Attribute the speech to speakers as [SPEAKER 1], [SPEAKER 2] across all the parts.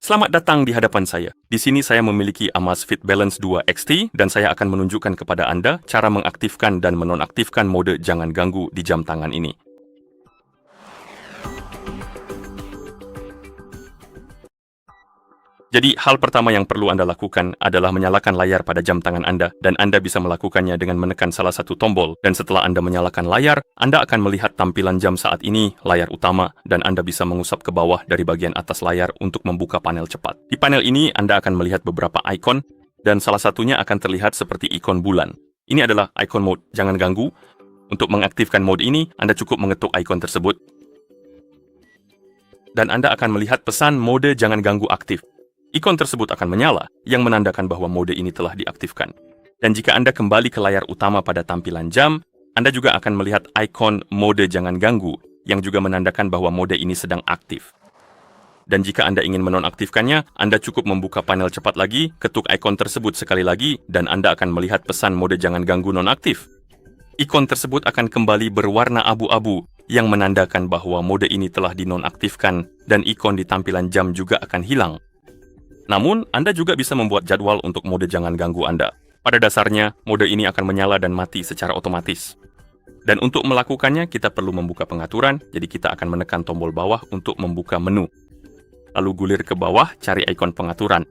[SPEAKER 1] Selamat datang di hadapan saya. Di sini saya memiliki Amazfit Balance 2 XT dan saya akan menunjukkan kepada Anda cara mengaktifkan dan menonaktifkan mode jangan ganggu di jam tangan ini. Jadi, hal pertama yang perlu Anda lakukan adalah menyalakan layar pada jam tangan Anda, dan Anda bisa melakukannya dengan menekan salah satu tombol. Dan setelah Anda menyalakan layar, Anda akan melihat tampilan jam saat ini, layar utama, dan Anda bisa mengusap ke bawah dari bagian atas layar untuk membuka panel cepat. Di panel ini, Anda akan melihat beberapa ikon, dan salah satunya akan terlihat seperti ikon bulan. Ini adalah ikon mode jangan ganggu. Untuk mengaktifkan mode ini, Anda cukup mengetuk ikon tersebut, dan Anda akan melihat pesan mode jangan ganggu aktif. Ikon tersebut akan menyala, yang menandakan bahwa mode ini telah diaktifkan. Dan jika Anda kembali ke layar utama pada tampilan jam, Anda juga akan melihat ikon mode jangan ganggu, yang juga menandakan bahwa mode ini sedang aktif. Dan jika Anda ingin menonaktifkannya, Anda cukup membuka panel cepat lagi, ketuk ikon tersebut sekali lagi, dan Anda akan melihat pesan mode jangan ganggu nonaktif. Ikon tersebut akan kembali berwarna abu-abu, yang menandakan bahwa mode ini telah dinonaktifkan, dan ikon di tampilan jam juga akan hilang. Namun, Anda juga bisa membuat jadwal untuk mode jangan ganggu Anda. Pada dasarnya, mode ini akan menyala dan mati secara otomatis. Dan untuk melakukannya, kita perlu membuka pengaturan, jadi kita akan menekan tombol bawah untuk membuka menu. Lalu gulir ke bawah, cari ikon pengaturan.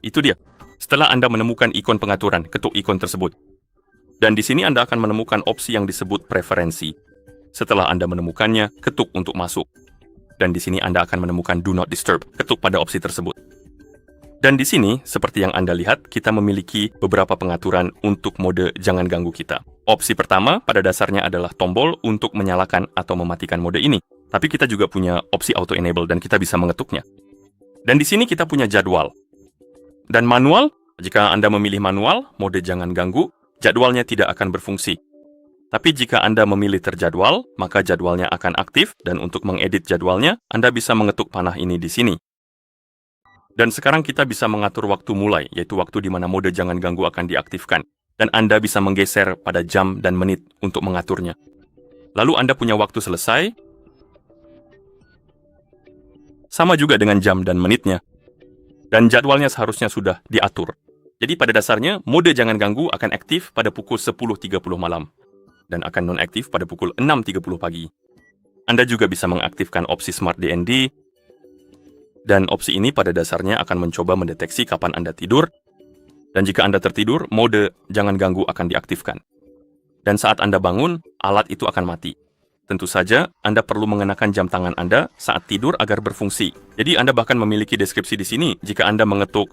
[SPEAKER 1] Itu dia. Setelah Anda menemukan ikon pengaturan, ketuk ikon tersebut. Dan di sini Anda akan menemukan opsi yang disebut preferensi. Setelah Anda menemukannya, ketuk untuk masuk. Dan di sini Anda akan menemukan Do Not Disturb, ketuk pada opsi tersebut. Dan di sini, seperti yang Anda lihat, kita memiliki beberapa pengaturan untuk mode jangan ganggu kita. Opsi pertama pada dasarnya adalah tombol untuk menyalakan atau mematikan mode ini. Tapi kita juga punya opsi Auto Enable dan kita bisa mengetuknya. Dan di sini kita punya jadwal. Dan manual, jika Anda memilih manual, mode jangan ganggu, jadwalnya tidak akan berfungsi. Tapi jika Anda memilih terjadwal, maka jadwalnya akan aktif, dan untuk mengedit jadwalnya, Anda bisa mengetuk panah ini di sini. Dan sekarang kita bisa mengatur waktu mulai, yaitu waktu di mana mode jangan ganggu akan diaktifkan. Dan Anda bisa menggeser pada jam dan menit untuk mengaturnya. Lalu Anda punya waktu selesai, sama juga dengan jam dan menitnya. Dan jadwalnya seharusnya sudah diatur. Jadi pada dasarnya, mode jangan ganggu akan aktif pada pukul 10.30 malam. Dan akan non-aktif pada pukul 6.30 pagi. Anda juga bisa mengaktifkan opsi Smart DND, dan opsi ini pada dasarnya akan mencoba mendeteksi kapan Anda tidur, dan jika Anda tertidur, mode jangan ganggu akan diaktifkan. Dan saat Anda bangun, alat itu akan mati. Tentu saja, Anda perlu mengenakan jam tangan Anda saat tidur agar berfungsi. Jadi Anda bahkan memiliki deskripsi di sini jika Anda mengetuk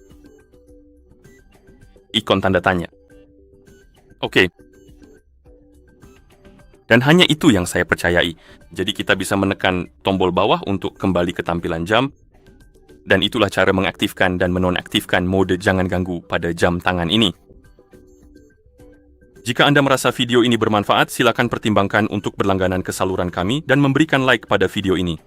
[SPEAKER 1] ikon tanda tanya. Oke. Dan hanya itu yang saya percayai. Jadi kita bisa menekan tombol bawah untuk kembali ke tampilan jam. Dan itulah cara mengaktifkan dan menonaktifkan mode jangan ganggu pada jam tangan ini. Jika Anda merasa video ini bermanfaat, silakan pertimbangkan untuk berlangganan ke saluran kami dan memberikan like pada video ini.